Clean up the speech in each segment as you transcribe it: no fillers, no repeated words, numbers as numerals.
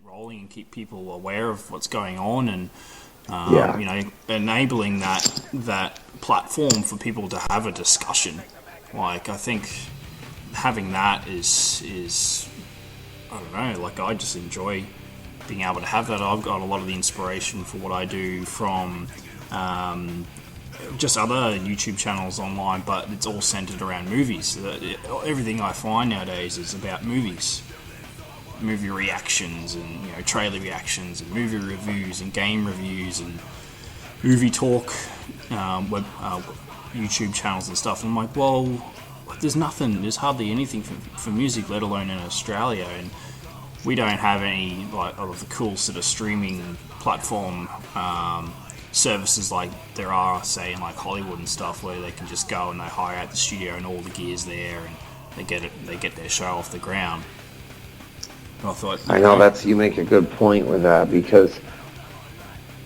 rolling and keep people aware of what's going on, and enabling that platform for people to have a discussion. Like, I think having that is I don't know. Like, I just enjoy being able to have that. I've got a lot of the inspiration for what I do from just other YouTube channels online, but it's all centered around movies. Everything I find nowadays is about movies, movie reactions, and trailer reactions, and movie reviews, and game reviews, and movie talk, YouTube channels and stuff. And I'm like, well, there's hardly anything for music, let alone in Australia, and we don't have any of the cool sort of streaming platform services like there are, say, in like Hollywood and stuff, where they can just go and they hire out the studio and all the gear's there, and they get their show off the ground. And I know you make a good point with that, because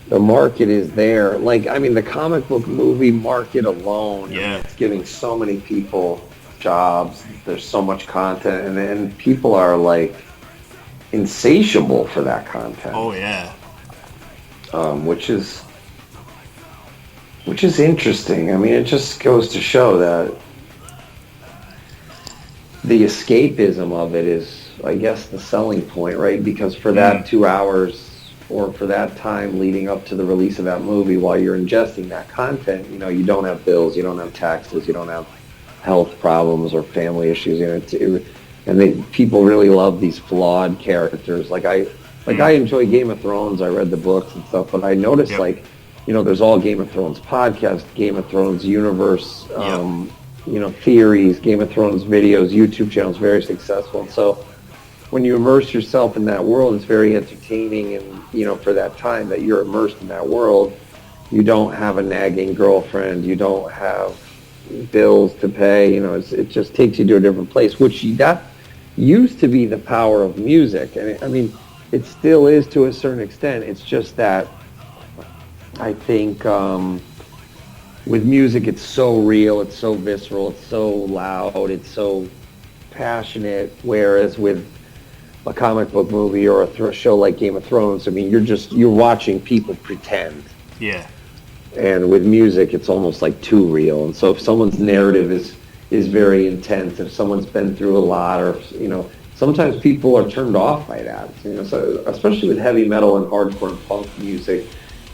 the market is there. Like, I mean, the comic book movie market alone, it's giving so many people jobs. There's so much content, and people are like insatiable for that content. Oh yeah. Which is interesting. I mean, it just goes to show that the escapism of it is, I guess, the selling point, right? Because for that 2 hours, or for that time leading up to the release of that movie, while you're ingesting that content, you don't have bills, you don't have taxes, you don't have health problems or family issues. People really love these flawed characters. I enjoy Game of Thrones. I read the books and stuff, but I noticed there's all Game of Thrones podcasts, Game of Thrones universe, theories, Game of Thrones videos, YouTube channels, very successful. And so when you immerse yourself in that world, it's very entertaining. And, for that time that you're immersed in that world, you don't have a nagging girlfriend, you don't have bills to pay, it just takes you to a different place, that used to be the power of music. And I mean, it still is to a certain extent. It's just that I think with music, it's so real, it's so visceral, it's so loud, it's so passionate, whereas with a comic book movie or a show like Game of Thrones, I mean, you're watching people pretend. Yeah. And with music, it's almost like too real. And so if someone's narrative is very intense, if someone's been through a lot, or sometimes people are turned off by that. So especially with heavy metal and hardcore and punk music,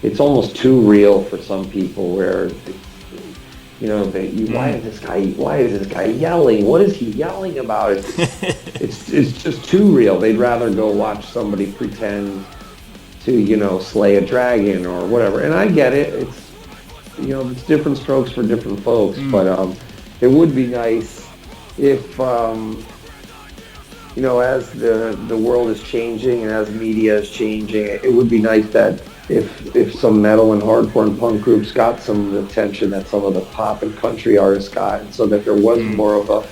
it's almost too real for some people. Where why is this guy yelling? What is he yelling about? It's just too real. They'd rather go watch somebody pretend to slay a dragon or whatever. And I get it. It's different strokes for different folks, but it would be nice if, as the world is changing and as media is changing, it would be nice that if some metal and hardcore and punk groups got some of the attention that some of the pop and country artists got, and so that there was more of a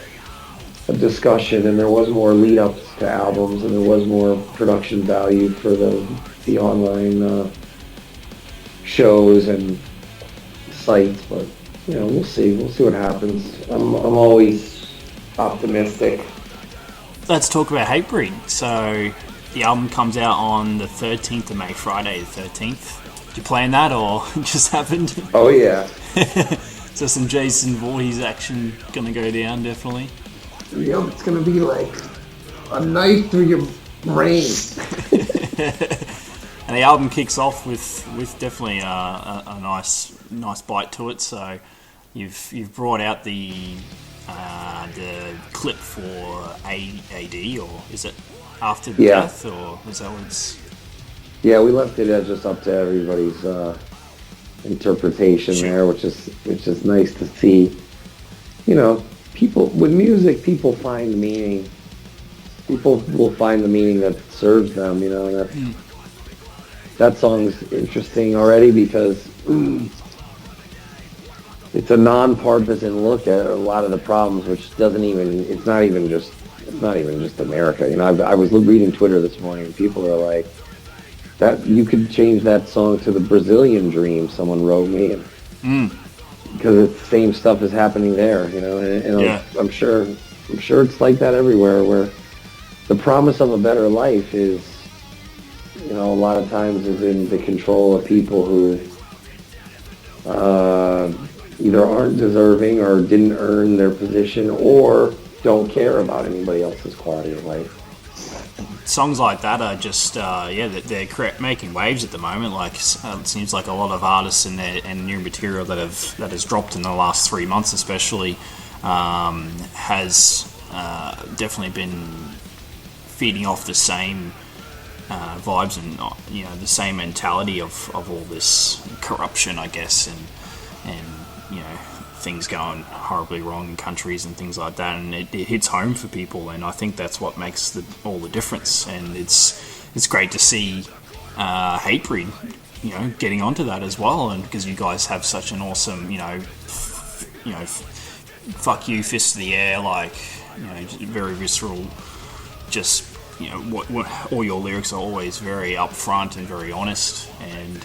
discussion, and there was more lead-ups to albums, and there was more production value for the online shows and sites. But we'll see what happens. I'm always optimistic. Let's talk about Hatebreed. So the album comes out on the 13th of May, Friday the 13th. Did you plan that, or just happened? Oh yeah. So some Jason Voorhees action gonna go down, definitely. Yep, it's gonna be like a knife through your brain. And the album kicks off with definitely a nice bite to it. So you've brought out the clip for AD, or is it After Death, or is that what it's? Yeah, we left it just up to everybody's interpretation there, which is nice to see. People with music, people find meaning. People will find the meaning that serves them. And that song's interesting already because it's a non-partisan look at a lot of the problems, which it's not even just America. I was reading Twitter this morning, and people are like, that you could change that song to the Brazilian Dream, someone wrote me, because the same stuff is happening there, and I'm sure it's like that everywhere, where the promise of a better life is a lot of times is in the control of people who either aren't deserving or didn't earn their position or don't care about anybody else's quality of life. Songs like that are just they're making waves at the moment. Like it seems like a lot of artists and new material that has dropped in the last 3 months especially has definitely been feeding off the same vibes and the same mentality of all this corruption, I guess, and things going horribly wrong in countries and things like that, and it hits home for people, and I think that's what makes all the difference. And it's great to see Hatebreed getting onto that as well, and because you guys have such an awesome fuck you, fist to the air, like very visceral, just what all your lyrics are always very upfront and very honest, and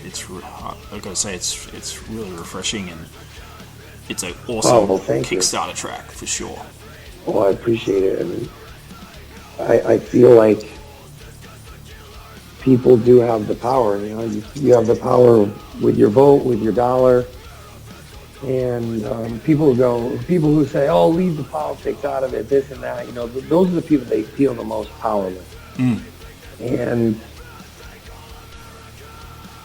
I gotta say it's really refreshing, and it's an awesome Kickstarter track for sure. Oh, I appreciate it. I mean, I feel like people do have the power. You have the power with your vote, with your dollar, and people who say, "Oh, leave the politics out of it," this and that. Those are the people they feel the most powerless. And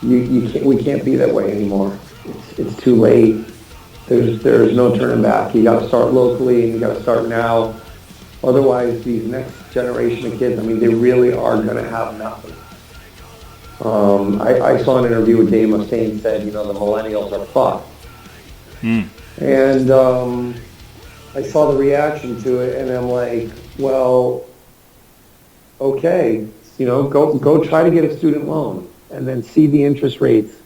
we can't be that way anymore. It's too late. There's no turning back. You got to start locally, and you got to start now. Otherwise, these next generation of kids, I mean, they really are going to have nothing. I saw an interview with Dave Mustaine said, the millennials are fucked. And I saw the reaction to it, and I'm like, well, okay, go try to get a student loan, and then see the interest rates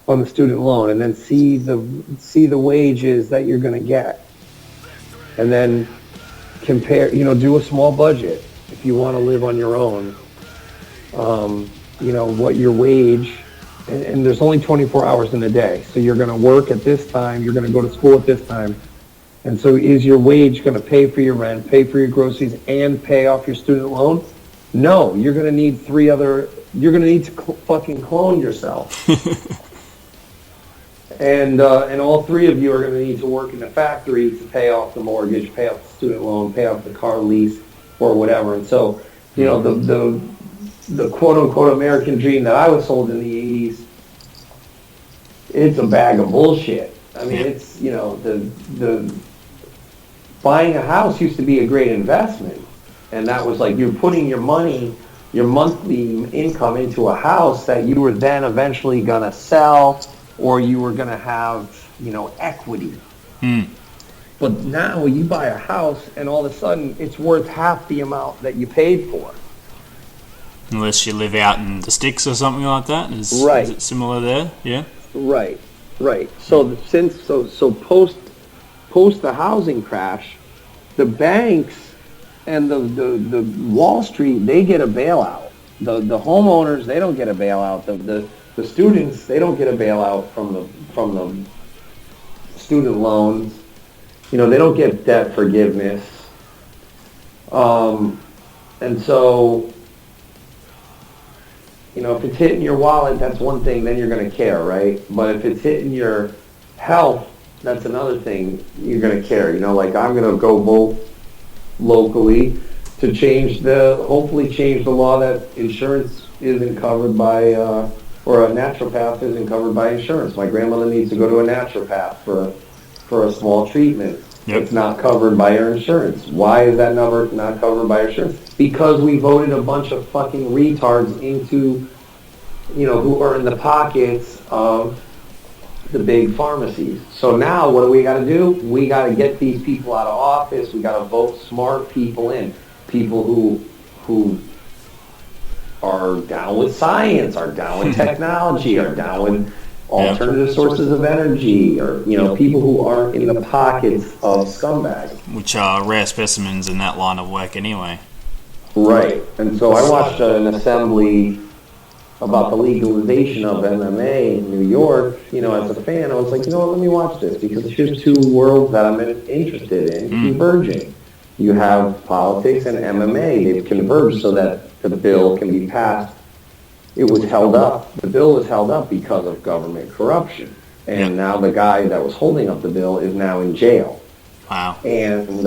on the student loan, and then see the wages that you're going to get, and then compare. Do a small budget if you want to live on your own. What your wage, and there's only 24 hours in a day, so you're going to work at this time, you're going to go to school at this time, and so is your wage going to pay for your rent, pay for your groceries, and pay off your student loan? No, you're going to need you're going to need to fucking clone yourself. And all three of you are going to need to work in the factory to pay off the mortgage, pay off the student loan, pay off the car lease, or whatever. And so, the quote-unquote American dream that I was sold in the 80s, it's a bag of bullshit. I mean, it's, the buying a house used to be a great investment. And that was like you're putting your money, your monthly income into a house that you were then eventually going to sell, or you were going to have, equity. But now you buy a house, and all of a sudden it's worth half the amount that you paid for. Unless you live out in the sticks or something like that. Is it similar there? Yeah. Right. So post the housing crash, the banks and the Wall Street, they get a bailout. The homeowners, they don't get a bailout. The students, they don't get a bailout from the student loans. They don't get debt forgiveness. And so, if it's hitting your wallet, that's one thing, then you're going to care, right? But if it's hitting your health, that's another thing you're going to care. Like I'm going to go vote locally to hopefully change the law that insurance isn't covered by, or a naturopath isn't covered by insurance. My grandmother needs to go to a naturopath for a small treatment. Yep. It's not covered by her insurance. Why is that number not covered by her insurance? Because we voted a bunch of fucking retards into, who are in the pockets of the big pharmacies. So now what do we got to do? We got to get these people out of office. We got to vote smart people in. People who are down with science, are down with technology, are down with alternative sources of energy, or people who aren't in the pockets of scumbags, which are rare specimens in that line of work anyway. Right. And so I watched an assembly about the legalization of MMA in New York. As a fan, I was like, let me watch this, because here's two worlds that I'm interested in converging. You have politics and MMA. They've converged so that the bill can be passed it was held up. The bill was held up because of government corruption. And now the guy that was holding up the bill is now in jail. Wow. And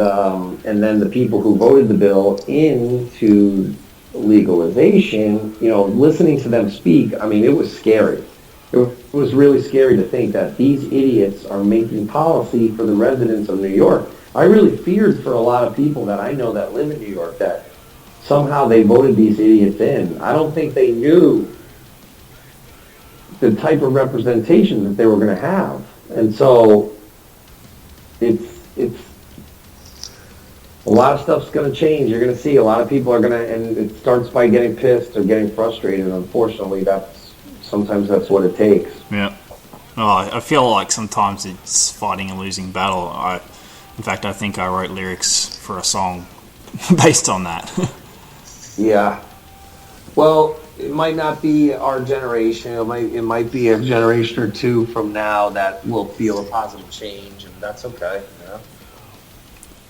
then the people who voted the bill into legalization, listening to them speak, I mean, it was scary. It was really scary to think that these idiots are making policy for the residents of New York. I really feared for a lot of people that I know that live in New York that somehow they voted these idiots in. I don't think they knew the type of representation that they were going to have. And so it's a lot of stuff's going to change. You're going to see a lot of people are going to, and it starts by getting pissed or getting frustrated. And unfortunately, sometimes that's what it takes. Yeah. Oh, I feel like sometimes it's fighting a losing battle. In fact, I think I wrote lyrics for a song based on that. Yeah. Well, it might not be our generation. It might be a generation or two from now that will feel a positive change, and that's okay. Yeah.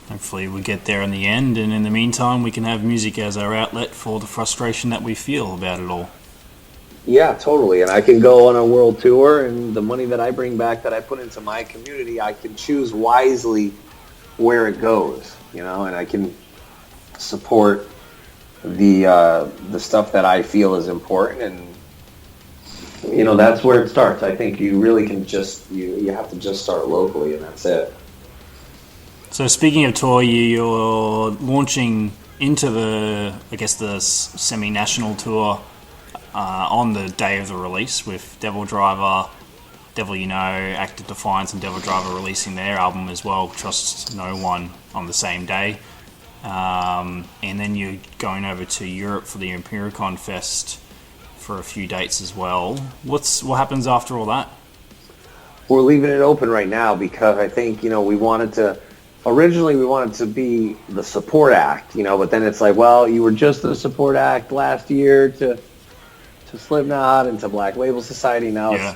Hopefully we get there in the end, and in the meantime we can have music as our outlet for the frustration that we feel about it all. Yeah, totally. And I can go on a world tour, and the money that I bring back that I put into my community, I can choose wisely where it goes, and I can support the stuff that I feel is important, and that's where it starts. I think you really can you have to just start locally, and that's it. So speaking of tour, you're launching into the semi-national tour on the day of the release with Devil Driver, Devil You Know, Act of Defiance, and Devil Driver releasing their album as well, Trust No One, on the same day. And then you're going over to Europe for the Empiricon Fest for a few dates as well. What happens after all that? We're leaving it open right now because I think, originally we wanted to be the support act, but then it's like, well, you were just the support act last year to Slipknot and to Black Label Society. Now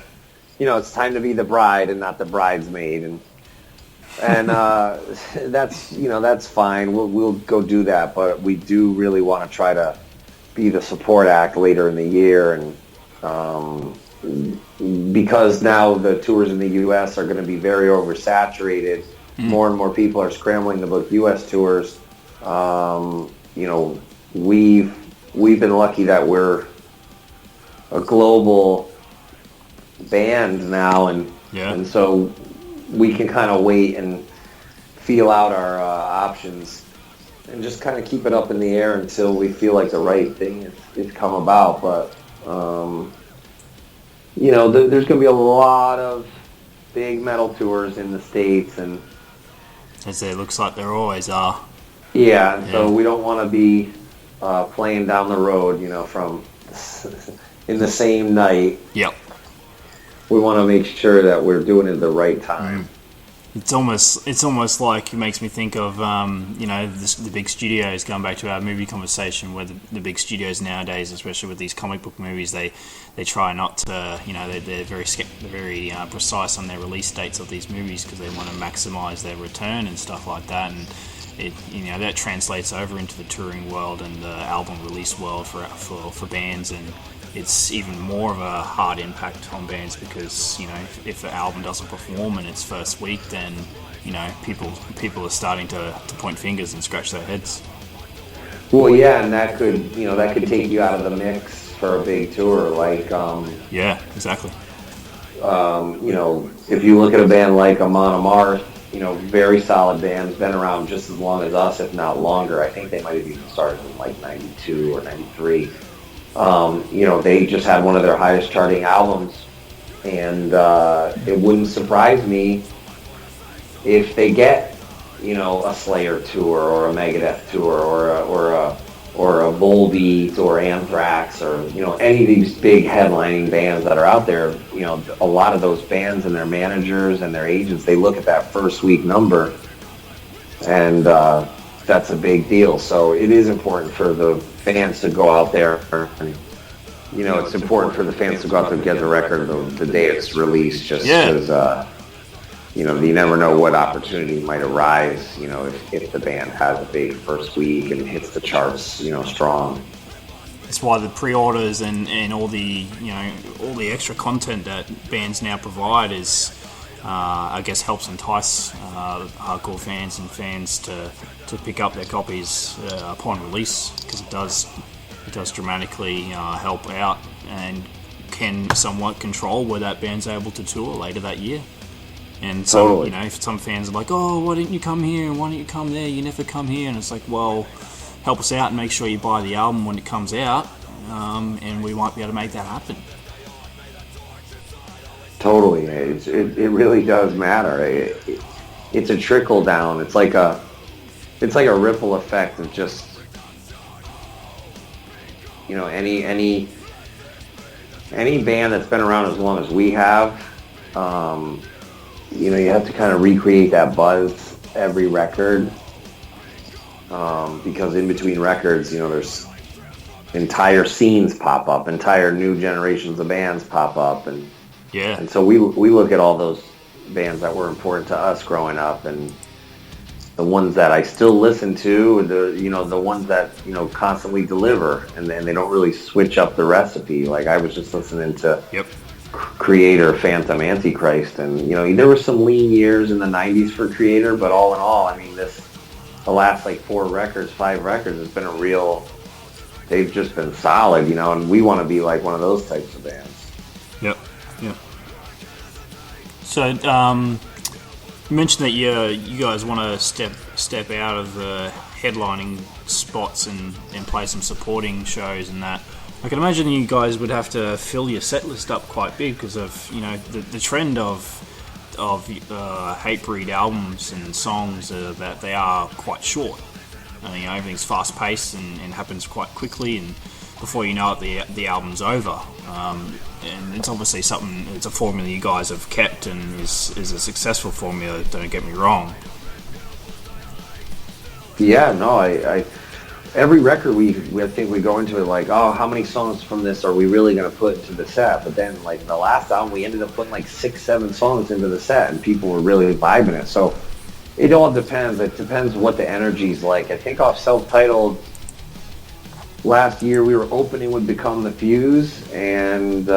it's time to be the bride and not the bridesmaid, and that's fine. We'll go do that, but we do really want to try to be the support act later in the year, and because now the tours in the U.S. are going to be very oversaturated. More and more people are scrambling to book U.S. tours. We've been lucky that we're a global band now, and so we can kind of wait and feel out our options and just kind of keep it up in the air until we feel like the right thing is come about. But there's going to be a lot of big metal tours in the States, and as it looks like there always are. Yeah, so we don't want to be playing down the road, from in the same night. Yep. We want to make sure that we're doing it at the right time. It's almost like it makes me think of the big studios. Going back to our movie conversation, where the big studios nowadays, especially with these comic book movies, they try not to they're very precise on their release dates of these movies because they want to maximize their return and stuff like that, and that translates over into the touring world and the album release world for bands, and it's even more of a hard impact on bands because if the album doesn't perform in its first week, then people are starting to point fingers and scratch their heads. Well, yeah, and that could take you out of the mix for a big tour, like yeah, exactly. If you look at a band like Amon Amarth, very solid band's been around just as long as us, if not longer. I think they might have even started in like 92 or 93. They just had one of their highest charting albums, and it wouldn't surprise me if they get, a Slayer tour or a Megadeth tour or a Volbeat or Anthrax or, any of these big headlining bands that are out there. A lot of those bands and their managers and their agents, they look at that first week number, and that's a big deal. So it is important for the fans to go out there. It's important for the fans to go out there and get the record the day it's released, just because, you never know what opportunity might arise, if the band has a big first week and hits the charts, strong. It's why the pre-orders and all the all the extra content that bands now provide is, I guess, helps entice hardcore fans and fans to pick up their copies upon release, because it does dramatically help out and can somewhat control where that band's able to tour later that year. And so, if some fans are like, oh, why didn't you come here and why didn't you come there? You never come here. And it's like, well, help us out and make sure you buy the album when it comes out, and we might be able to make that happen. Totally. It really does matter. It's a trickle down. It's like a ripple effect of just, any band that's been around as long as we have. You have to kind of recreate that buzz every record, because in between records, there's entire scenes pop up, entire new generations of bands pop up, and so we look at all those bands that were important to us growing up, and the ones that I still listen to, the ones that constantly deliver, and they don't really switch up the recipe. Like, I was just listening to Creator, Phantom, Antichrist, and there were some lean years in the '90s for Creator, but all in all, I mean, the last like 5 records has been they've just been solid, and we want to be like one of those types of bands. Yep. So, you mentioned that you guys want to step out of the headlining spots and play some supporting shows and that. I can imagine you guys would have to fill your set list up quite big because of the trend of Hatebreed albums and songs that they are quite short. Everything's fast paced and happens quite quickly, and before you know it, the album's over. And it's obviously it's a formula you guys have kept and is a successful formula, don't get me wrong. Yeah, no, I every record I think we go into it like, oh, how many songs from this are we really going to put into the set? But then, like, the last album, we ended up putting like 6-7 songs into the set, and people were really vibing it. So it all depends. It depends what the energy's like. I think off Self-Titled, last year we were opening with Become the Fuse, and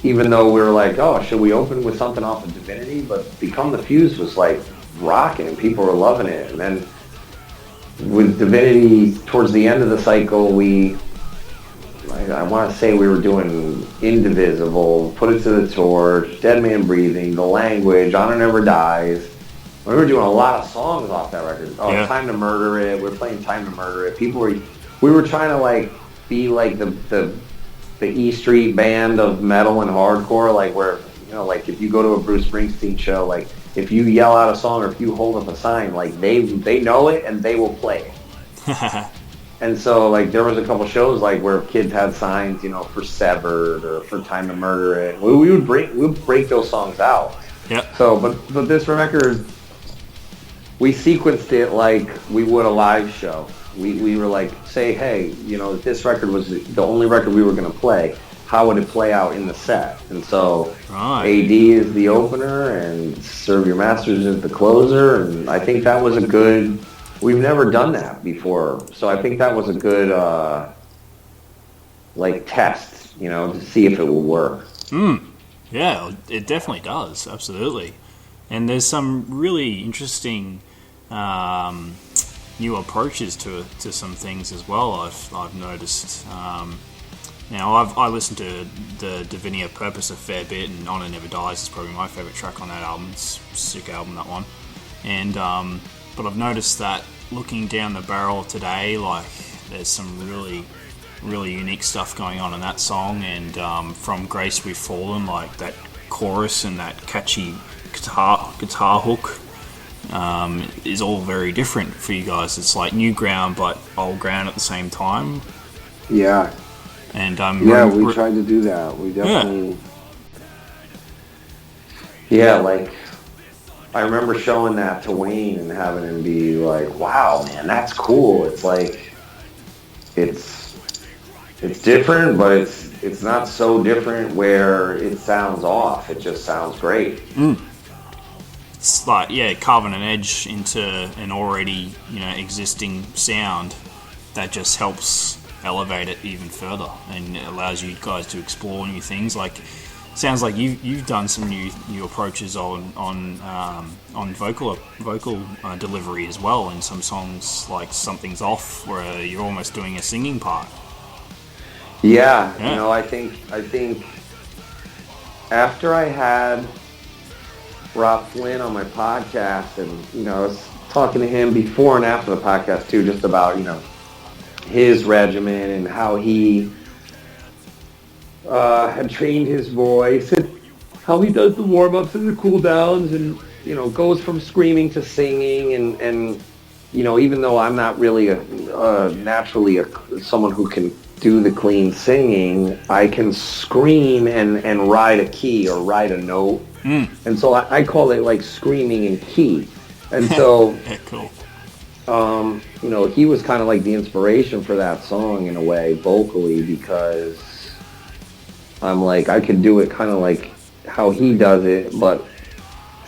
even though we were like, oh, should we open with something off of Divinity? But Become the Fuse was like rocking, and people were loving it. And then with Divinity, towards the end of the cycle, I want to say we were doing Indivisible, Put It to the Torch, Dead Man Breathing, The Language, Honor Never Dies. We were doing a lot of songs off that record. Time to Murder It. We were playing Time to Murder It. We were trying to like be like the E Street band of metal and hardcore, like where like if you go to a Bruce Springsteen show, like if you yell out a song or if you hold up a sign, like they know it and they will play it. And so like there was a couple shows like where kids had signs, for Severed or for Time to Murder It. We would break those songs out. Yep. So but this record, we sequenced it like we would a live show. We were like, say, hey, if this record was the only record we were going to play, how would it play out in the set? And so AD is the opener and Serve Your Masters is the closer. And I think that was a good, we've never done that before. So I think that was a good, test, to see if it will work. Yeah, it definitely does. Absolutely. And there's some really interesting new approaches to some things as well. I've noticed. Now I listened to the Divinia Purpose a fair bit, and Honor Never Dies is probably my favourite track on that album. It's a sick album, that one. And but I've noticed that looking down the barrel today, like there's some really, really unique stuff going on in that song. And From Grace We've Fallen, like that chorus and that catchy guitar hook is all very different for you guys. It's like new ground but old ground at the same time. Yeah. And we tried to do that. We definitely. Yeah, like I remember showing that to Wayne and having him be like, "Wow, man, that's cool." It's like it's different, but it's not so different where it sounds off. It just sounds great. It's like carving an edge into an already existing sound that just helps elevate it even further, and it allows you guys to explore new things. Like, sounds like you've done some new approaches on vocal delivery as well in some songs, like Something's Off, where you're almost doing a singing part. Yeah. I think after I had Rob Flynn on my podcast, and I was talking to him before and after the podcast too, just about his regimen and how he had trained his voice and how he does the warm-ups and the cool-downs, and goes from screaming to singing, and even though I'm not really naturally someone who can do the clean singing, I can scream and ride a key or ride a note. And so I call it like screaming in key. And so yeah, cool. He was kind of like the inspiration for that song in a way, vocally, because I'm like, I could do it kind of like how he does it, but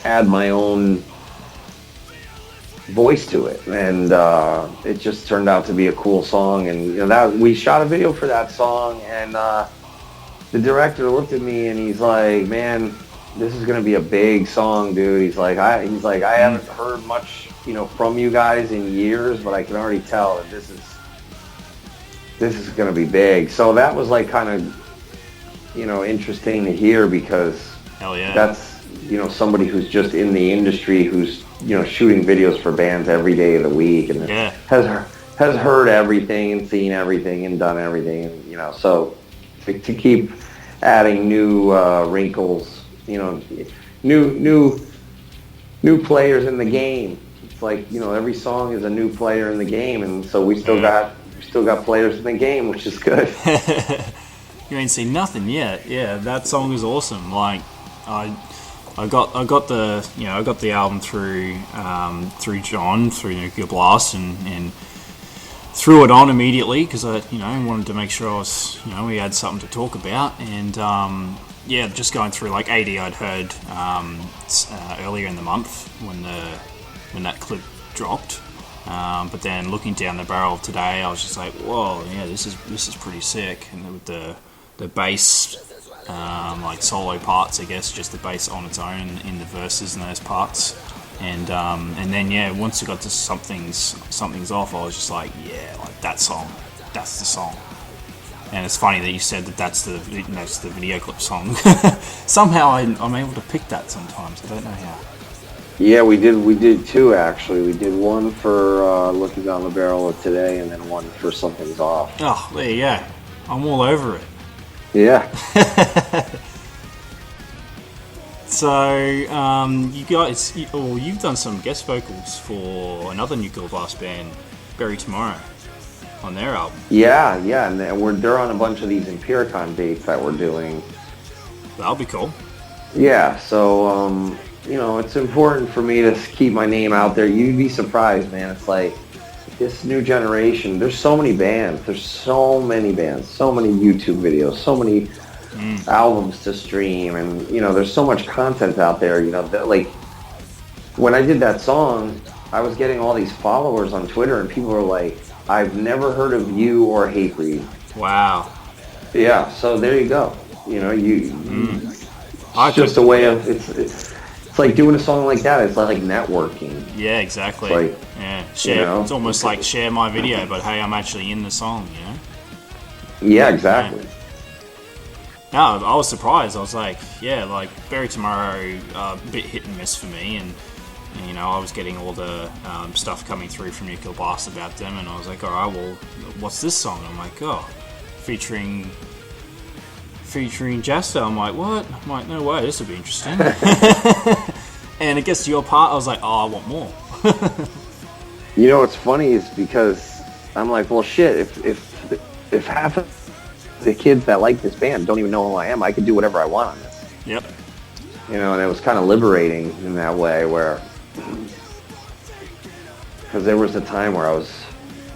add my own voice to it, and it just turned out to be a cool song. And that we shot a video for that song, and the director looked at me and he's like, "Man, this is gonna be a big song, dude." He's like, I haven't heard much from you guys in years, but I can already tell that this is gonna be big. So that was like kind of interesting to hear, because hell yeah, that's somebody who's just in the industry, who's shooting videos for bands every day of the week, and has heard everything and seen everything and done everything, and so to keep adding new wrinkles, new players in the game. It's like every song is a new player in the game, and so we still got players in the game, which is good. You ain't seen nothing yet. Yeah, that song is awesome. Like, I got the album through John, through Nuclear Blast, and threw it on immediately because I wanted to make sure we had something to talk about. And just going through like AD I'd heard earlier in the month when that clip dropped. But then looking down the barrel of today, I was just like, whoa, yeah, this is pretty sick. And with the bass, like solo parts, I guess, just the bass on its own in the verses and those parts, and then once it got to something's off, I was just like, yeah, like that's the song. And it's funny that you said that's the video clip song. Somehow I'm able to pick that sometimes. I don't know how. Yeah, we did two, actually. We did one for Looking Down the Barrel of Today, and then one for Something's Off. Oh, there you go. I'm all over it. Yeah. So, you guys, you've done some guest vocals for another Nuclear Blast band, Bury Tomorrow, on their album. Yeah, and they're on a bunch of these Empiricon dates that we're doing. That'll be cool. Yeah, so, it's important for me to keep my name out there. You'd be surprised, man. It's like, this new generation, there's so many bands, so many YouTube videos, so many albums to stream, and there's so much content out there. That, like, when I did that song, I was getting all these followers on Twitter, and people were like, "I've never heard of you or Hatebreed." Wow. Yeah, so there you go. It's just a way of it's like doing a song like that. It's like networking. Yeah, exactly. It's like, share. It's almost like share my video, but hey, I'm actually in the song. Yeah, exactly. Yeah. No, I was surprised. I was like, like Bury Tomorrow, a bit hit and miss for me, and I was getting all the stuff coming through from Nuclear Blast about them, and I was like, all right, well, what's this song? I'm like, featuring Jester. I'm like, what? I'm like, no way, this will be interesting. And it gets to your part, I was like, I want more. What's funny is because I'm like, well, shit, if half of the kids that like this band don't even know who I am, I could do whatever I want on this. Yep. And it was kind of liberating in that way, because there was a time where I was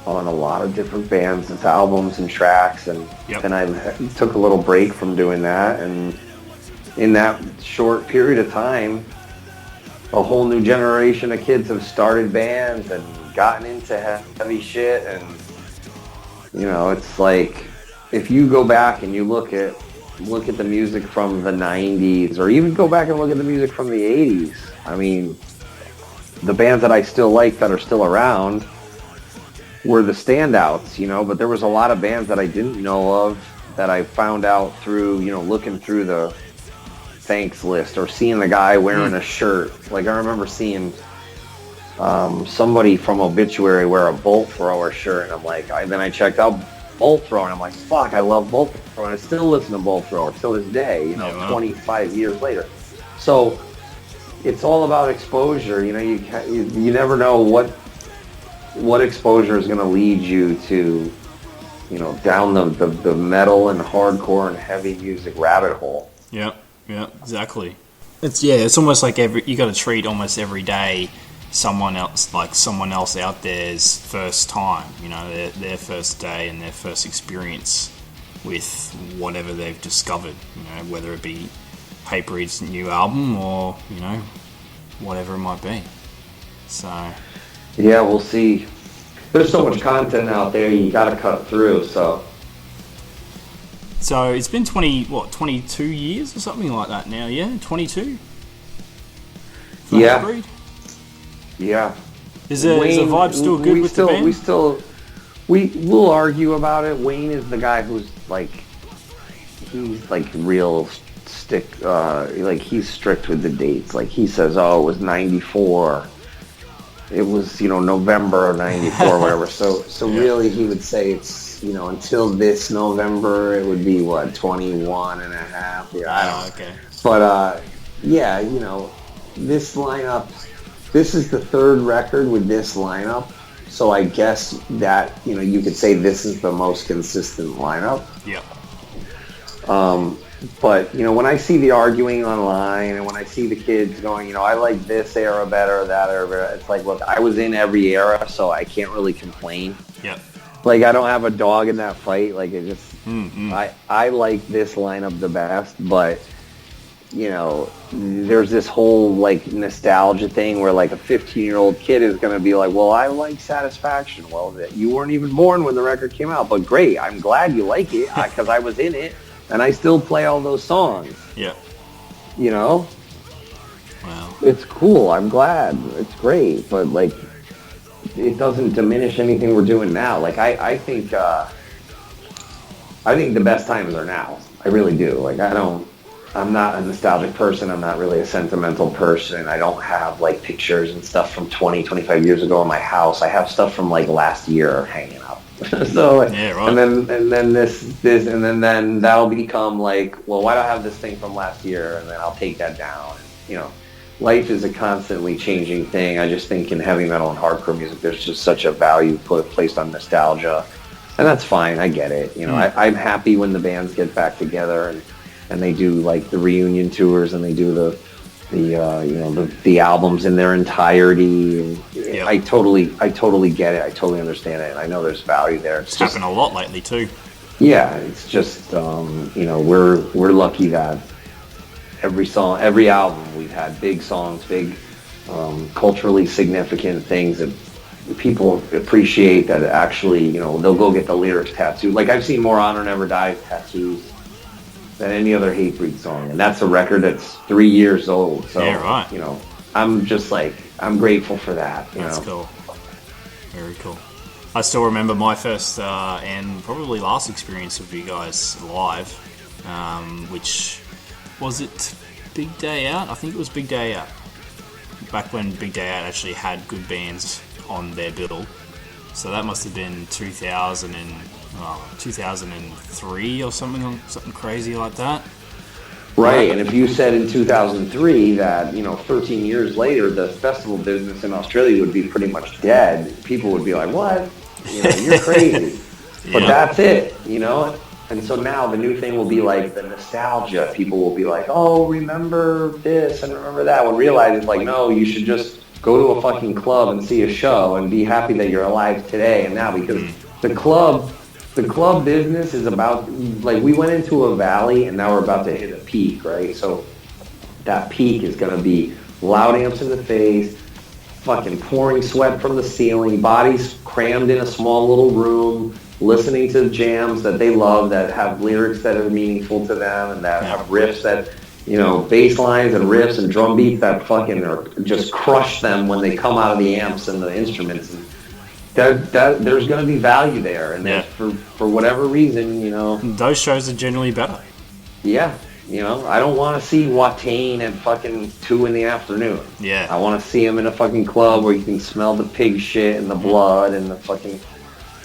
on a lot of different bands and albums and tracks, and then I took a little break from doing that, and in that short period of time, a whole new generation of kids have started bands and gotten into heavy shit, and You know, it's like if you go back and you look at the music from the 90s, or even go back and look at the music from the 80s. I mean, the bands that I still like that are still around were the standouts, you know, but there was a lot of bands that I didn't know of that I found out through, you know, looking through the thanks list or seeing the guy wearing a shirt. Like, I remember seeing somebody from Obituary wear a Bolt Thrower shirt, and I'm like, then I checked out Bolt Thrower, and I'm like, fuck, I love Bolt Thrower, and I still listen to Bolt Thrower till this day, you know, 25 years later. So it's all about exposure. You know, you never know what exposure is going to lead you to, you know, down the metal and hardcore and heavy music rabbit hole. Yeah, exactly. It's almost like you got to treat almost every day someone else out there's first time, you know, their first day and their first experience with whatever they've discovered, you know, whether it be Hatebreed's new album or, you know, whatever it might be. So yeah, we'll see. There's so much content out there, you got to cut through. So it's been 22 years or something like that now. Yeah, 22. For Hatebreed? Yeah. Is the vibe still good with the band? We'll argue about it. Wayne is the guy who's he's real he's strict with the dates. Like, he says, oh, it was 94. It was, you know, November of 94 or whatever. So really he would say it's, you know, until this November, it would be, 21 and a half. Yeah, I don't know. Okay. But, yeah, you know, this lineup, this is the third record with this lineup. So I guess that, you know, you could say this is the most consistent lineup. Yeah. But, you know, when I see the arguing online and when I see the kids going, you know, I like this era better, that era better, it's like, look, I was in every era, so I can't really complain. Yep. Like, I don't have a dog in that fight. Like, it just, I like this lineup the best, but, you know, there's this whole, like, nostalgia thing where, like, a 15-year-old kid is going to be like, well, I like Satisfaction. Well, you weren't even born when the record came out, but great, I'm glad you like it because I was in it. And I still play all those songs. Yeah. You know? Wow. It's cool. I'm glad. It's great. But, like, it doesn't diminish anything we're doing now. Like, I think the best times are now. I really do. Like, I'm not a nostalgic person. I'm not really a sentimental person. I don't have, like, pictures and stuff from 20, 25 years ago in my house. I have stuff from, like, last year hanging up. So, yeah, right. and then this and then that'll become like, well, why do I have this thing from last year? And then I'll take that down. You know, life is a constantly changing thing. I just think in heavy metal and hardcore music, there's just such a value placed on nostalgia, and that's fine. I get it. You know, I'm happy when the bands get back together and they do, like, the reunion tours and they do the albums in their entirety. And yep. I totally get it. I totally understand it. And I know there's value there. It's happened a lot lately too. Yeah, it's just you know, we're lucky that every album we've had big songs, big culturally significant things that people appreciate, that actually, you know, they'll go get the lyrics tattooed. Like, I've seen more Honor Never Dies tattoos than any other Hatebreed song, and that's a record that's 3 years old. So, yeah, right. You know, I'm just like, I'm grateful for that. That's cool. Very cool. I still remember my first and probably last experience with you guys live, which was it Big Day Out? I think it was Big Day Out. Back when Big Day Out actually had good bands on their bill. So that must have been 2003 or something crazy like that. Right, and if you said in 2003 that, you know, 13 years later the festival business in Australia would be pretty much dead, people would be like, what? You know, you're crazy. But that's it, you know? And so now the new thing will be like the nostalgia. People will be like, oh, remember this and remember that. When realize it's like, no, you should just go to a fucking club and see a show and be happy that you're alive today and now, because the club business is about, like, we went into a valley and now we're about to hit a peak, right? So that peak is going to be loud amps in the face, fucking pouring sweat from the ceiling, bodies crammed in a small little room, listening to jams that they love, that have lyrics that are meaningful to them, and that have riffs that, bass lines and riffs and drum beats that fucking just crush them when they come out of the amps and the instruments. And there's going to be value there, and for whatever reason, those shows are generally better. Yeah. I don't want to see Watain at fucking 2 in the afternoon. Yeah. I want to see him in a fucking club where you can smell the pig shit and the blood and the fucking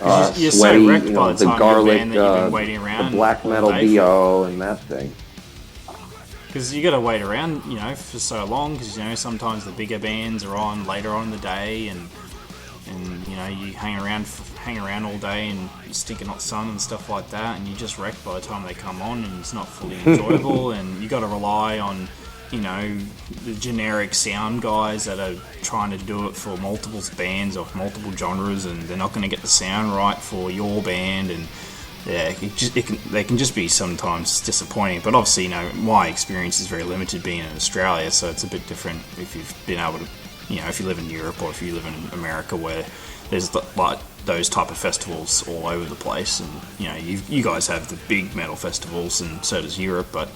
you're sweaty, so wrecked by the time garlic, band that you've been waiting around the black metal BO and that thing. Because you got to wait around, for so long. Because sometimes the bigger bands are on later on in the day, and you hang around all day in stinking hot sun and stuff like that, and you're just wrecked by the time they come on, and it's not fully enjoyable. And you got to rely on the generic sound guys that are trying to do it for multiple bands or multiple genres, and they're not going to get the sound right for your band. And they can just be sometimes disappointing. But obviously, my experience is very limited being in Australia, so it's a bit different if you've been able to, if you live in Europe or if you live in America, where there's like those type of festivals all over the place. And you guys have the big metal festivals, and so does Europe. But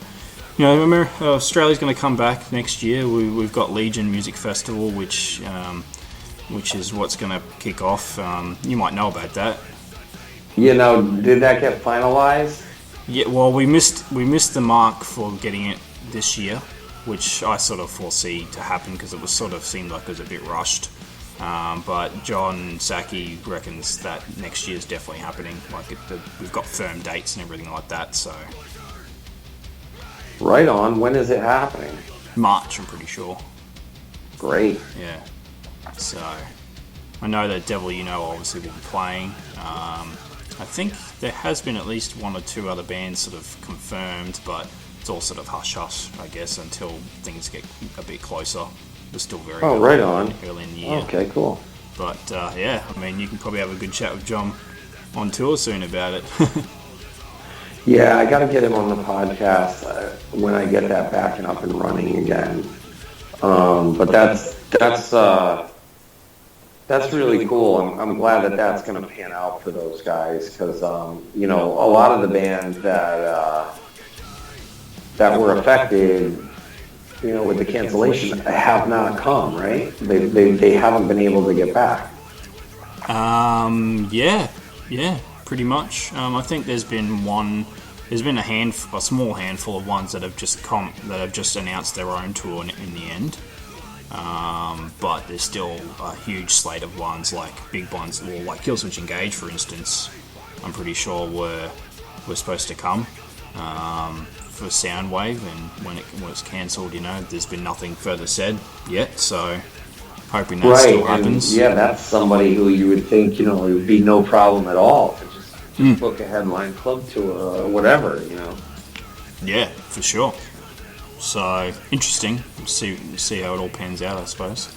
Australia's going to come back next year. We've got Legion Music Festival, which is what's going to kick off. You might know about that. Did that get finalized? Yeah, well, we missed the mark for getting it this year, which I sort of foresee to happen because it was sort of seemed like it was a bit rushed. But John Saki reckons that next year's definitely happening. Like we've got firm dates and everything like that. So. Right on. When is it happening? March, I'm pretty sure. Great. Yeah. So I know that Devil obviously will be playing. I think there has been at least 1 or 2 other bands sort of confirmed, but it's all sort of hush-hush, I guess, until things get a bit closer. We're still very right on. Early in the year. Okay, cool. But, you can probably have a good chat with John on tour soon about it. Yeah, I got to get him on the podcast when I get that back and up and running again. But that's really cool. I'm glad that that's going to pan out for those guys because, a lot of the bands that were affected, with the cancellation have not come, right? They haven't been able to get back. Yeah, pretty much. I think there's been a small handful of ones that have just announced their own tour in the end. But there's still a huge slate of ones, like big ones, like Killswitch Engage, for instance. I'm pretty sure were supposed to come for Soundwave, and when it was cancelled, there's been nothing further said yet. So hoping that still happens. And yeah, that's somebody who you would think it would be no problem at all to just book a headline club tour or whatever. Yeah, for sure. So interesting. See how it all pans out, I suppose.